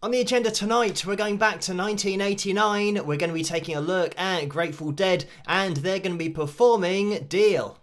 On the agenda tonight, we're going back to 1989. We're going to be taking a look at Grateful Dead, and they're going to be performing Deal.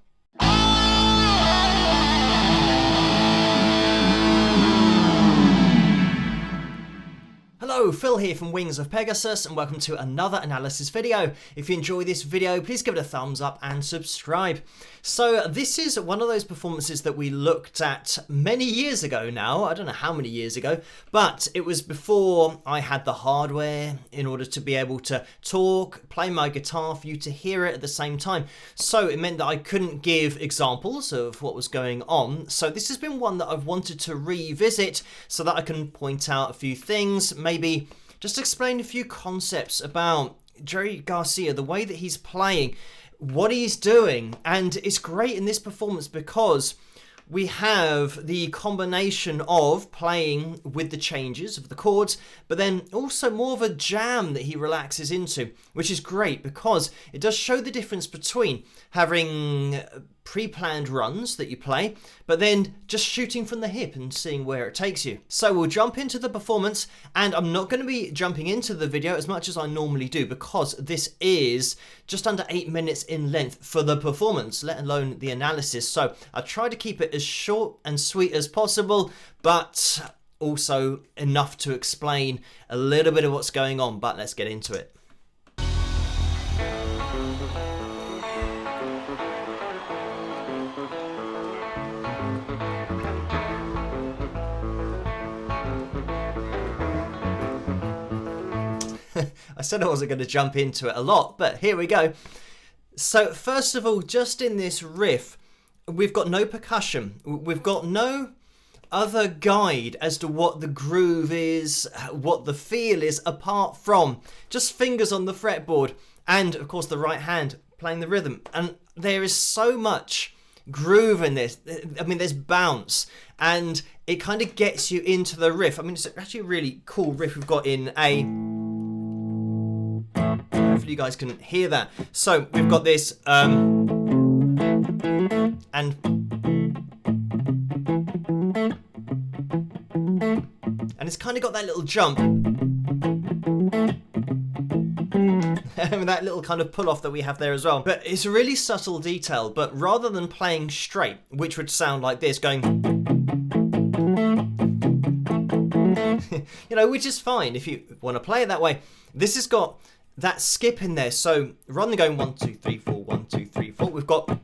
Hello, Phil here from Wings of Pegasus, and welcome to another analysis video. If you enjoy this video, please give it a thumbs up and subscribe. So this is one of those performances that we looked at many years ago now. I don't know how many years ago, but it was before I had the hardware in order to be able to talk, play my guitar for you to hear it at the same time. So it meant that I couldn't give examples of what was going on. So this has been one that I've wanted to revisit so that I can point out a few things, maybe just explain a few concepts about Jerry Garcia, the way that he's playing, what he's doing. And it's great in this performance because we have the combination of playing with the changes of the chords, but then also more of a jam that he relaxes into, which is great because it does show the difference between having pre-planned runs that you play, but then just shooting from the hip and seeing where it takes you. So we'll jump into the performance, and I'm not going to be jumping into the video as much as I normally do because this is just under 8 minutes in length for the performance, let alone the analysis. So I try to keep it as short and sweet as possible, but also enough to explain a little bit of what's going on. But let's get into it. I said I wasn't going to jump into it a lot, but here we go. So first of all, just in this riff, we've got no percussion. We've got no other guide as to what the groove is, what the feel is, apart from just fingers on the fretboard and, of course, the right hand playing the rhythm. And there is so much groove in this. I mean, there's bounce, and it kind of gets you into the riff. I mean, it's actually a really cool riff we've got in A. Hopefully you guys can hear that. So we've got this and it's kind of got that little jump that little kind of pull off that we have there as well. But it's a really subtle detail, but rather than playing straight, which would sound like this, going you know, which is fine if you want to play it that way, this has got that skip in there. So rather than going 1 2 3 4 1 2 3 4, we've got,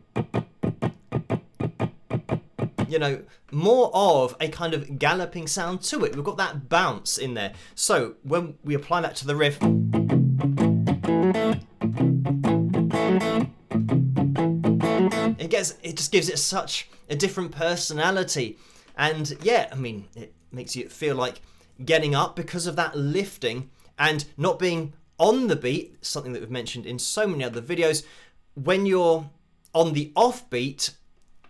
you know, more of a kind of galloping sound to it. We've got that bounce in there. So when we apply that to the riff, it just gives it such a different personality. And yeah, I mean, it makes you feel like getting up because of that lifting and not being on the beat, something that we've mentioned in so many other videos. When you're on the off beat,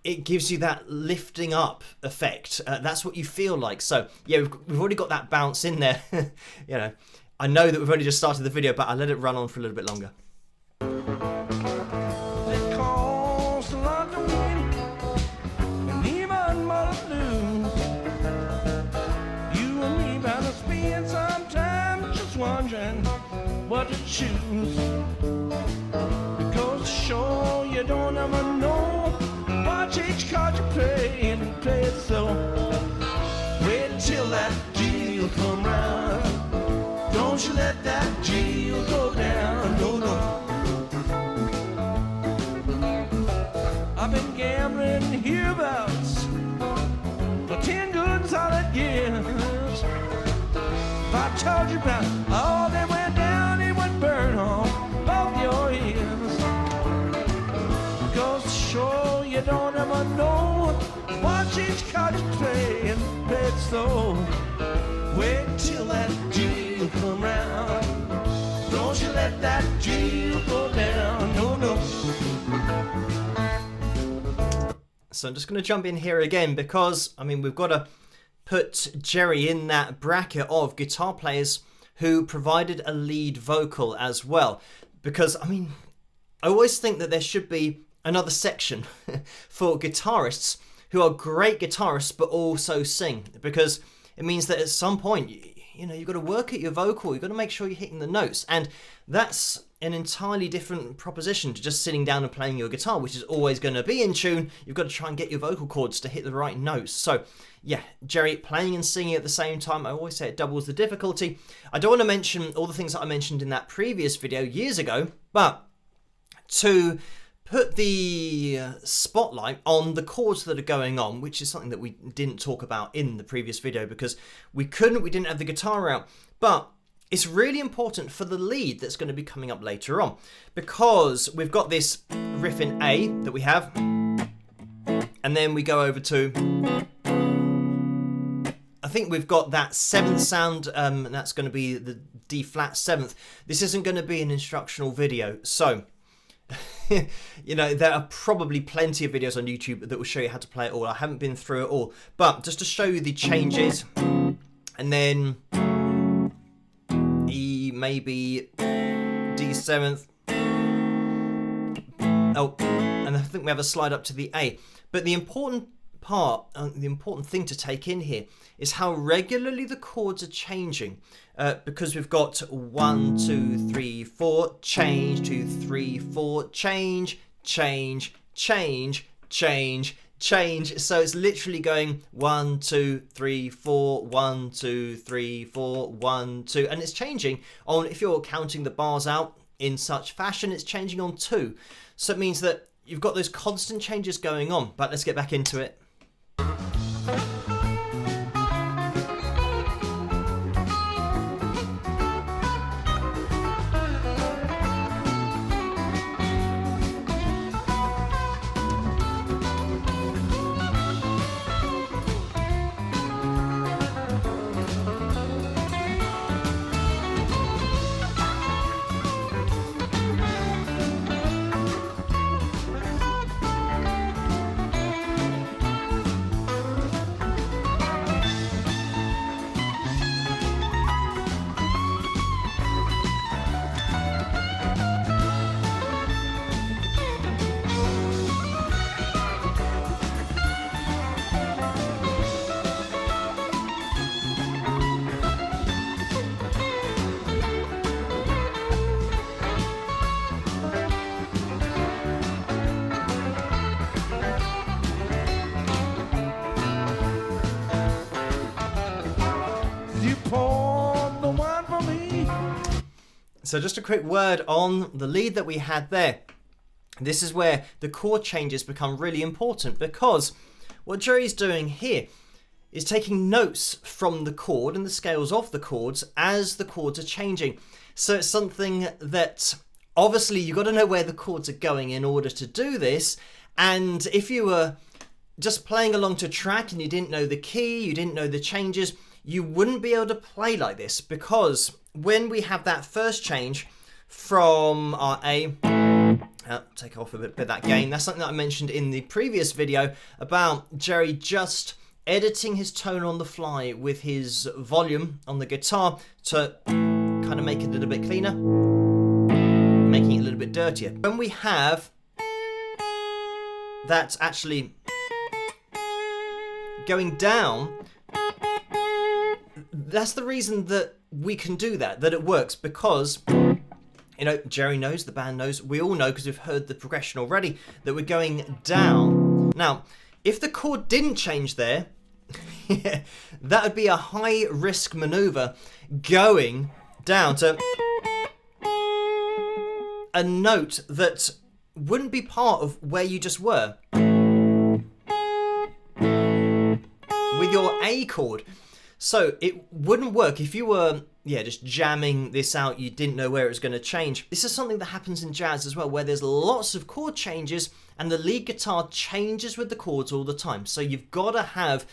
it gives you that lifting up effect. That's what you feel like. So yeah, we've already got that bounce in there. You know, I know that we've only just started the video, but I let it run on for a little bit longer. What to choose, because sure you don't ever know. Watch each card you play and play it so. Wait till that deal come round. Don't you let that deal go down. No, no. I've been gambling hereabouts for 10 good solid years. If I told you about all that went down, it would burn on both your ears. Because sure you don't ever know. Watch each card you play and play it slow. Wait till that deal come round. Don't you let that deal go down. No, no. So I'm just going to jump in here again because, I mean, we've got to put Jerry in that bracket of guitar players who provided a lead vocal as well. Because, I mean, I always think that there should be another section for guitarists who are great guitarists but also sing, because it means that at some point, you know, you've got to work at your vocal. You've got to make sure you're hitting the notes. And that's an entirely different proposition to just sitting down and playing your guitar, which is always going to be in tune. You've got to try and get your vocal cords to hit the right notes. So yeah, Jerry, playing and singing at the same time, I always say it doubles the difficulty. I don't want to mention all the things that I mentioned in that previous video years ago, but to put the spotlight on the chords that are going on, which is something that we didn't talk about in the previous video because we didn't have the guitar out, but it's really important for the lead that's going to be coming up later on, because we've got this riff in A that we have, and then we go over to, I think we've got that 7th sound, and that's going to be the D flat 7th. This isn't going to be an instructional video, so you know, there are probably plenty of videos on YouTube that will show you how to play it all. I haven't been through it all, but just to show you the changes, and then E, maybe D7th, oh, and I think we have a slide up to the A. But the important part, the important thing to take in here is how regularly the chords are changing, because we've got 1, 2, 3, 4, change, 2, 3, 4, change, change, change, change, change. So it's literally going 1, 2, 3, 4, 1, 2, 3, 4, 1, 2, and it's changing on, if you're counting the bars out in such fashion, it's changing on 2. So it means that you've got those constant changes going on. But let's get back into it. So just a quick word on the lead that we had there. This is where the chord changes become really important, because what Jerry's doing here is taking notes from the chord and the scales of the chords as the chords are changing. So it's something that obviously you've got to know where the chords are going in order to do this. And if you were just playing along to a track and you didn't know the key, you didn't know the changes, you wouldn't be able to play like this, because when we have that first change from our A, take off a bit of that gain, that's something that I mentioned in the previous video about Jerry just editing his tone on the fly with his volume on the guitar to kind of make it a little bit cleaner, making it a little bit dirtier. When we have that actually going down, that's the reason that we can do that it works, because, you know, Jerry knows, the band knows, we all know because we've heard the progression already, that we're going down. Now, if the chord didn't change there, that would be a high risk maneuver, going down to a note that wouldn't be part of where you just were with your A chord. So it wouldn't work if you were, just jamming this out, you didn't know where it was going to change. This is something that happens in jazz as well, where there's lots of chord changes and the lead guitar changes with the chords all the time. So you've got to have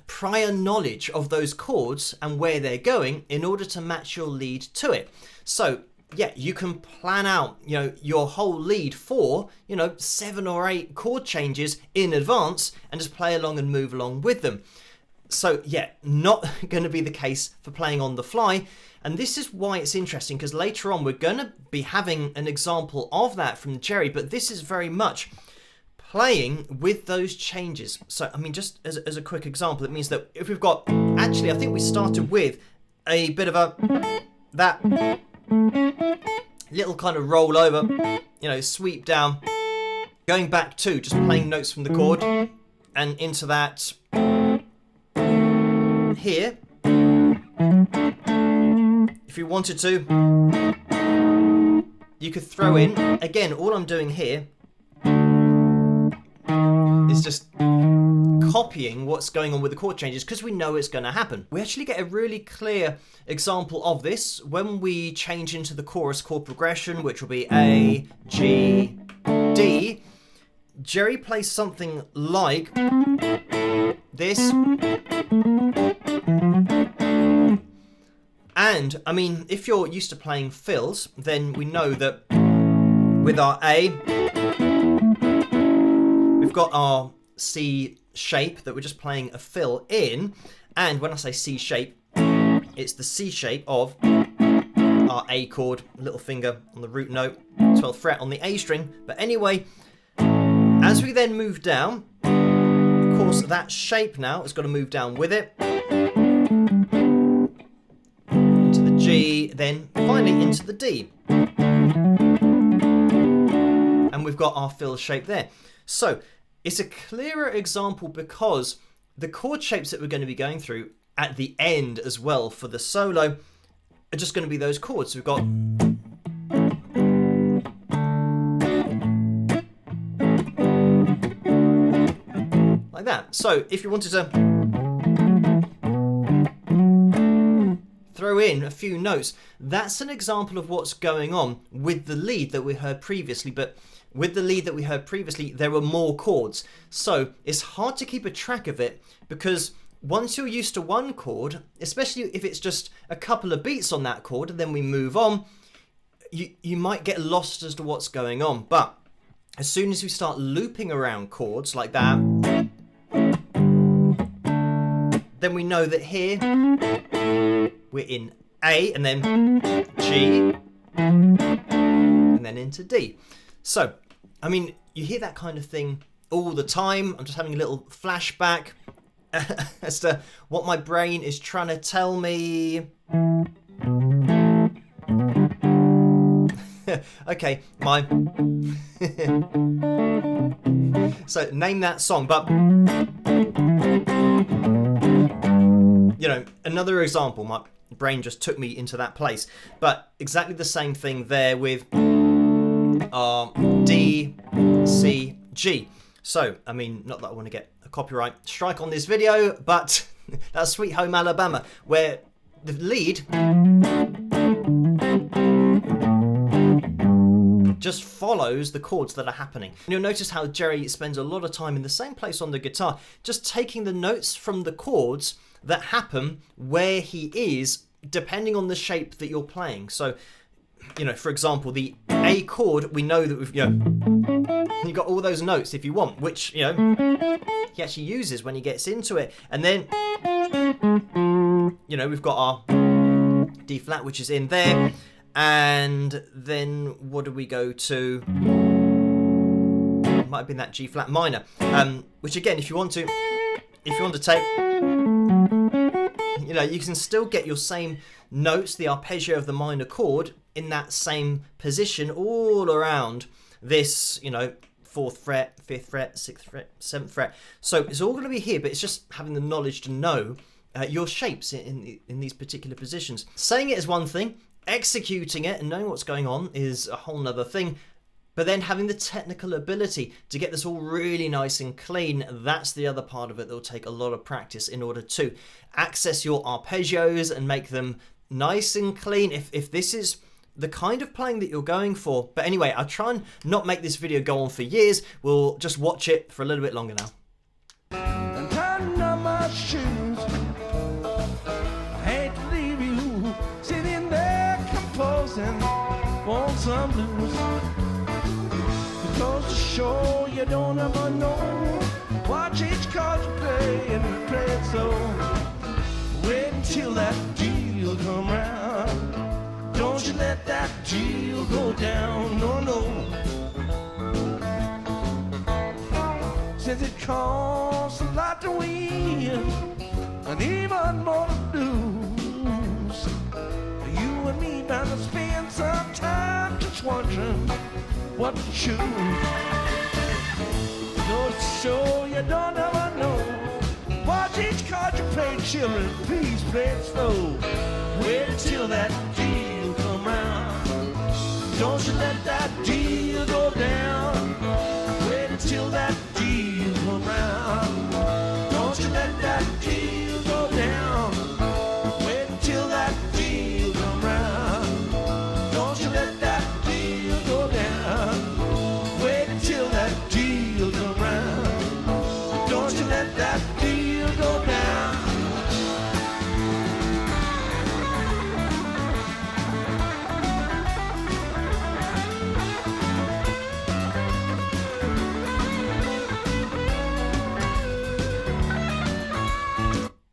prior knowledge of those chords and where they're going in order to match your lead to it. So yeah, you can plan out, your whole lead for, 7 or 8 chord changes in advance and just play along and move along with them. So yeah, not going to be the case for playing on the fly. And this is why it's interesting, because later on we're going to be having an example of that from Jerry, but this is very much playing with those changes. So, I mean, just as a quick example, it means that if we've got, actually, I think we started with a bit of that little kind of roll over, you know, sweep down, going back to just playing notes from the chord and into that here. If you wanted to, you could throw in, again, all I'm doing here is just copying what's going on with the chord changes because we know it's going to happen. We actually get a really clear example of this when we change into the chorus chord progression, which will be A, G, D. Jerry plays something like this. And, I mean, if you're used to playing fills, then we know that with our A, we've got our C shape that we're just playing a fill in. And when I say C shape, it's the C shape of our A chord, little finger on the root note, 12th fret on the A string. But anyway, as we then move down, of course, that shape now has got to move down with it. Into the G, then finally into the D. And we've got our fill shape there. So it's a clearer example because the chord shapes that we're going to be going through at the end as well for the solo are just going to be those chords. So we've got like that. So if you wanted to throw in a few notes, that's an example of what's going on with the lead that we heard previously. But with the lead that we heard previously, there were more chords. So it's hard to keep a track of it because once you're used to one chord, especially if it's just a couple of beats on that chord and then we move on, you might get lost as to what's going on. But as soon as we start looping around chords like that, then we know that here we're in A and then G and then into D. So, I mean, you hear that kind of thing all the time. I'm just having a little flashback as to what my brain is trying to tell me. Okay, so name that song, but you know, another example, my brain just took me into that place, but exactly the same thing there with D, C, G. So, I mean, not that I want to get a copyright strike on this video, but that's Sweet Home Alabama, where the lead just follows the chords that are happening. And you'll notice how Jerry spends a lot of time in the same place on the guitar, just taking the notes from the chords that happen where he is, depending on the shape that you're playing. So, you know, for example, the A chord, we know that we've, you know, you got all those notes if you want, which, you know, he actually uses when he gets into it. And then, you know, we've got our D flat, which is in there. And then what do we go to? It might have been that G flat minor, which again, if you want to take, you know, you can still get your same notes, the arpeggio of the minor chord, in that same position all around this, you know, 4th fret, 5th fret, 6th fret, 7th fret. So it's all going to be here, but it's just having the knowledge to know your shapes in these particular positions. Saying it is one thing, executing it and knowing what's going on is a whole nother thing. But then having the technical ability to get this all really nice and clean, that's the other part of it that will take a lot of practice in order to access your arpeggios and make them nice and clean if this is the kind of playing that you're going for. But anyway, I'll try and not make this video go on for years. We'll just watch it for a little bit longer now. And tying on my shoes, I hate to leave you sitting there composing, want some blues. Because to show you don't ever know, watch each card you play and play it so. Wait until that deal come round. Don't you let that deal go down, no, no. Since it costs a lot to win and even more to lose, wondering what to choose. Goes to show you don't ever know. Watch each card you play, children, please play it slow. Wait until that deal come round. Don't you let that deal go down. Wait until that deal come round. Don't you let that deal go down. Wait until that deal come round. Don't you let that deal go down. Wait until that deal come round. Don't you let that deal go down.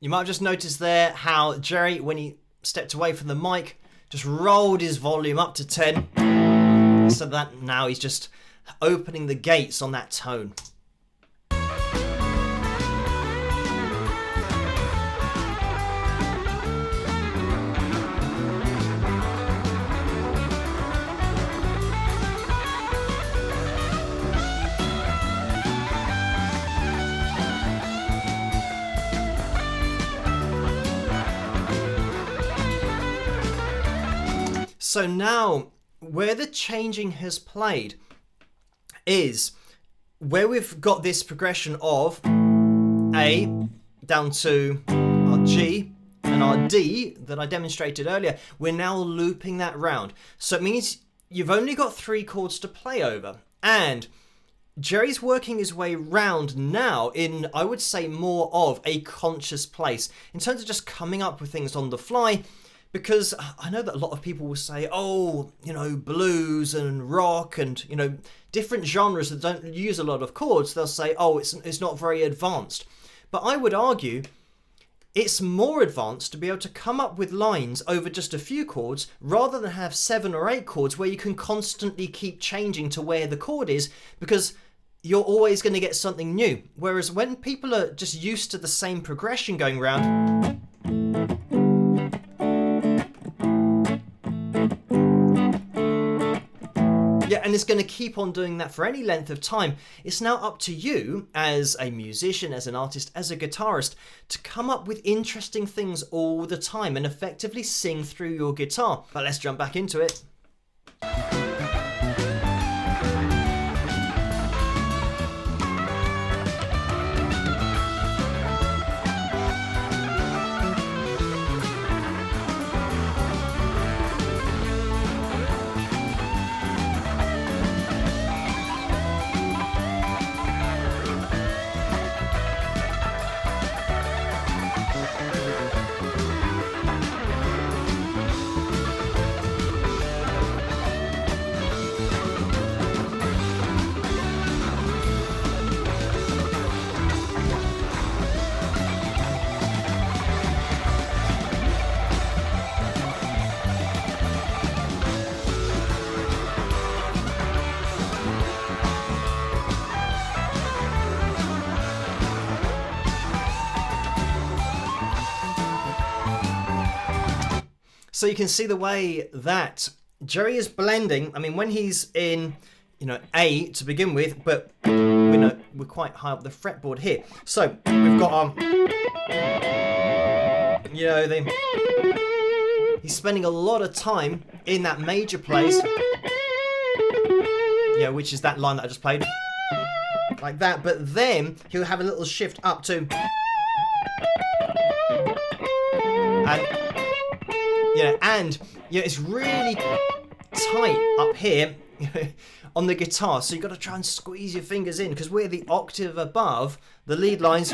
You might have just noticed there how Jerry, when he stepped away from the mic, just rolled his volume up to 10. So that now he's just opening the gates on that tone. So now, where the changing has played is where we've got this progression of A down to our G and our D that I demonstrated earlier. We're now looping that round. So it means you've only got 3 chords to play over. And Jerry's working his way round now in, I would say, more of a conscious place in terms of just coming up with things on the fly. Because I know that a lot of people will say, oh, you know, blues and rock and, you know, different genres that don't use a lot of chords, they'll say, oh, it's not very advanced. But I would argue it's more advanced to be able to come up with lines over just a few chords rather than have 7 or 8 chords where you can constantly keep changing to where the chord is, because you're always going to get something new. Whereas when people are just used to the same progression going round, and it's going to keep on doing that for any length of time. It's now up to you as a musician, as an artist, as a guitarist, to come up with interesting things all the time and effectively sing through your guitar. But let's jump back into it. So you can see the way that Jerry is blending. I mean, when he's in, you know, A to begin with, but we know we're quite high up the fretboard here. So we've got our, you know, he's spending a lot of time in that major place. Yeah, which is that line that I just played. Like that, but then he'll have a little shift up to, and it's really tight up here on the guitar, so you've got to try and squeeze your fingers in, because we're the octave above the lead lines,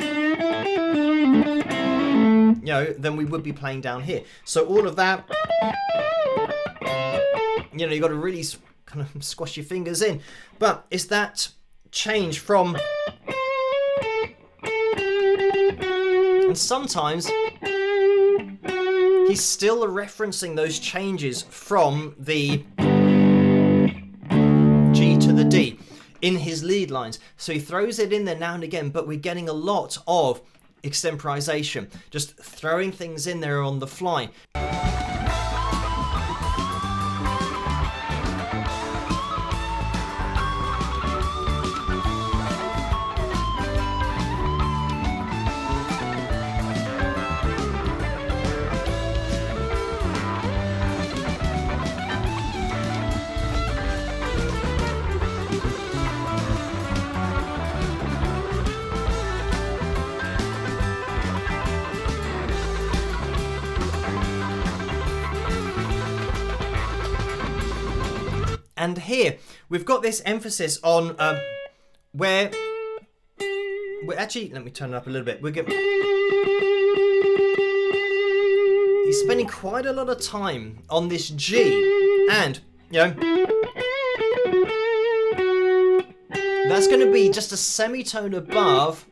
than we would be playing down here. So all of that, you've got to really kind of squash your fingers in. But it's that change from, and sometimes he's still referencing those changes from the G to the D in his lead lines. So he throws it in there now and again, but we're getting a lot of extemporisation, just throwing things in there on the fly. And here, we've got this emphasis on where... Actually, let me turn it up a little bit. He's spending quite a lot of time on this G, and, you know, that's going to be just a semitone above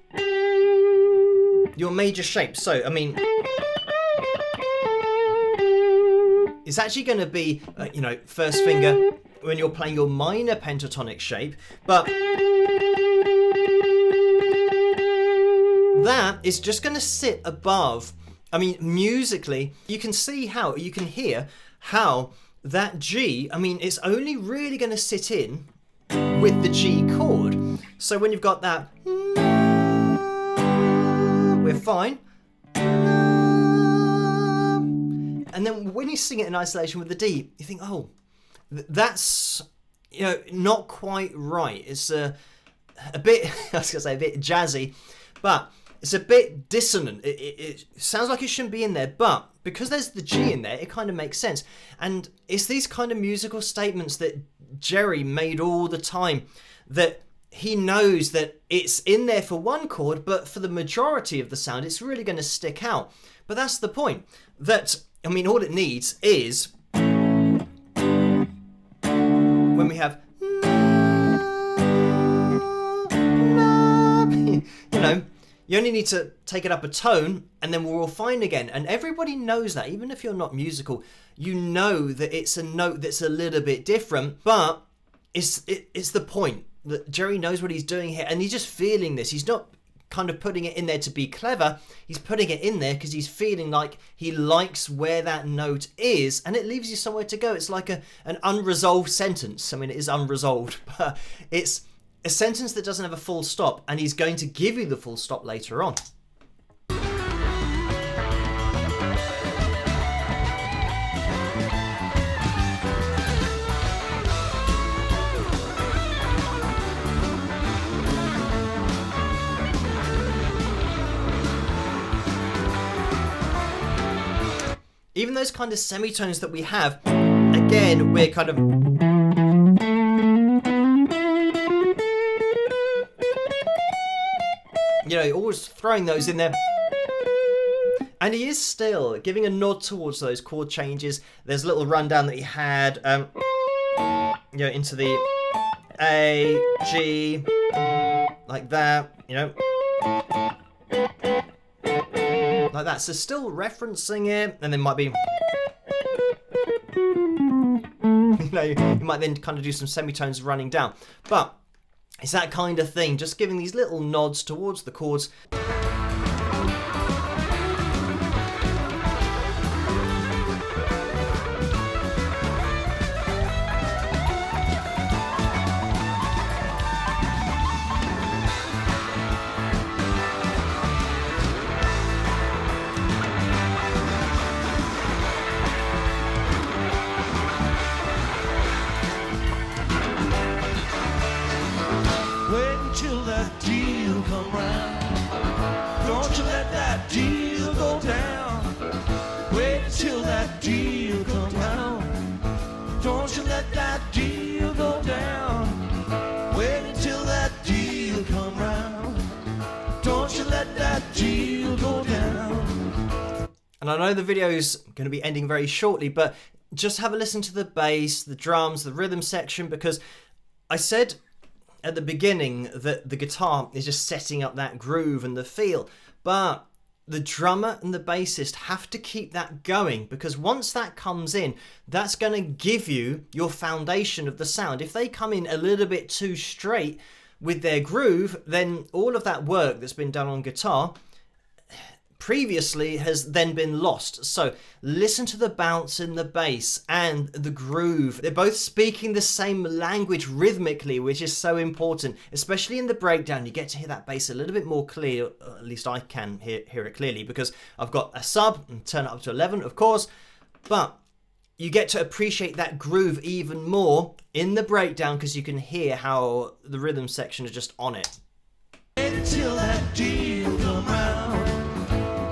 your major shape. So, I mean, it's actually going to be, you know, first finger when you're playing your minor pentatonic shape, but that is just going to sit above. I mean, musically, you can see how, you can hear how that G, I mean, it's only really going to sit in with the G chord. So when you've got that, we're fine. And then when you sing it in isolation with the D, you think, oh, that's, you know, not quite right. It's a bit, I was going to say a bit jazzy, but it's a bit dissonant. It sounds like it shouldn't be in there, but because there's the G in there, it kind of makes sense. And it's these kind of musical statements that Jerry made all the time, that he knows that it's in there for one chord, but for the majority of the sound, it's really going to stick out. But that's the point. That, I mean, all it needs is when we have, you know, you only need to take it up a tone and then we're all fine again. And everybody knows that, even if you're not musical, you know that it's a note that's a little bit different, but it's the point that Jerry knows what he's doing here, and he's just feeling this. He's not kind of putting it in there to be clever. He's putting it in there because he's feeling like he likes where that note is, and it leaves you somewhere to go. It's like an unresolved sentence. I mean, it is unresolved, but it's a sentence that doesn't have a full stop, and he's going to give you the full stop later on. Even those kind of semitones that we have, again, we're kind of... You know, always throwing those in there. And he is still giving a nod towards those chord changes. There's a little rundown that he had, you know, into the A, G, like that, you know. Like that. So still referencing it, and then might be... You know, you might then kind of do some semitones running down. But it's that kind of thing, just giving these little nods towards the chords. Till that deal come round. Don't you let that deal go down. Wait till that deal come round. Don't you let that deal go down. Wait till that deal come round. Don't you let that deal go down. And I know the video's going to be ending very shortly, but just have a listen to the bass, the drums, the rhythm section, because I said at the beginning that the guitar is just setting up that groove and the feel, but the drummer and the bassist have to keep that going, because once that comes in, that's going to give you your foundation of the sound. If they come in a little bit too straight with their groove, then all of that work that's been done on guitar previously has then been lost. So listen to the bounce in the bass and the groove. They're both speaking the same language rhythmically, which is so important, especially in the breakdown. You get to hear that bass a little bit more clear, at least I can hear it clearly, because I've got a sub and turn it up to 11, of course, but you get to appreciate that groove even more in the breakdown because you can hear how the rhythm section is just on it. Until that deal come round.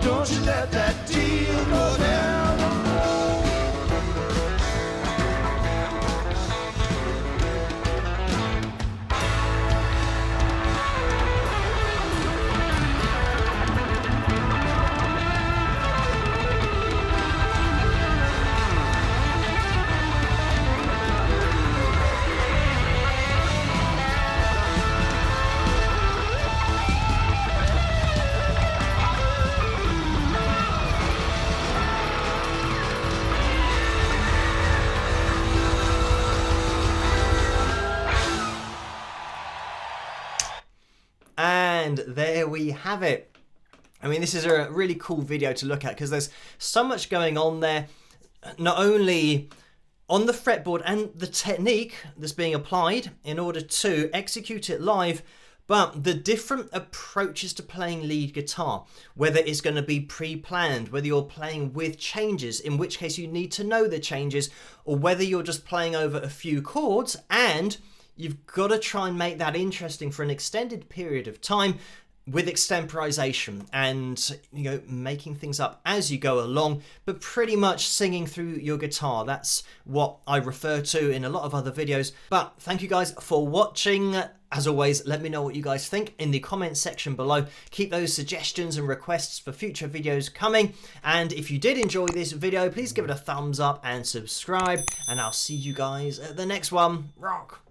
Don't you let that deal go down. And there we have it. I mean, this is a really cool video to look at because there's so much going on there, not only on the fretboard and the technique that's being applied in order to execute it live, but the different approaches to playing lead guitar, whether it's going to be pre-planned, whether you're playing with changes, in which case you need to know the changes, or whether you're just playing over a few chords and you've got to try and make that interesting for an extended period of time with extemporisation and, you know, making things up as you go along, but pretty much singing through your guitar. That's what I refer to in a lot of other videos. But thank you guys for watching. As always, let me know what you guys think in the comment section below. Keep those suggestions and requests for future videos coming. And if you did enjoy this video, please give it a thumbs up and subscribe. And I'll see you guys at the next one. Rock!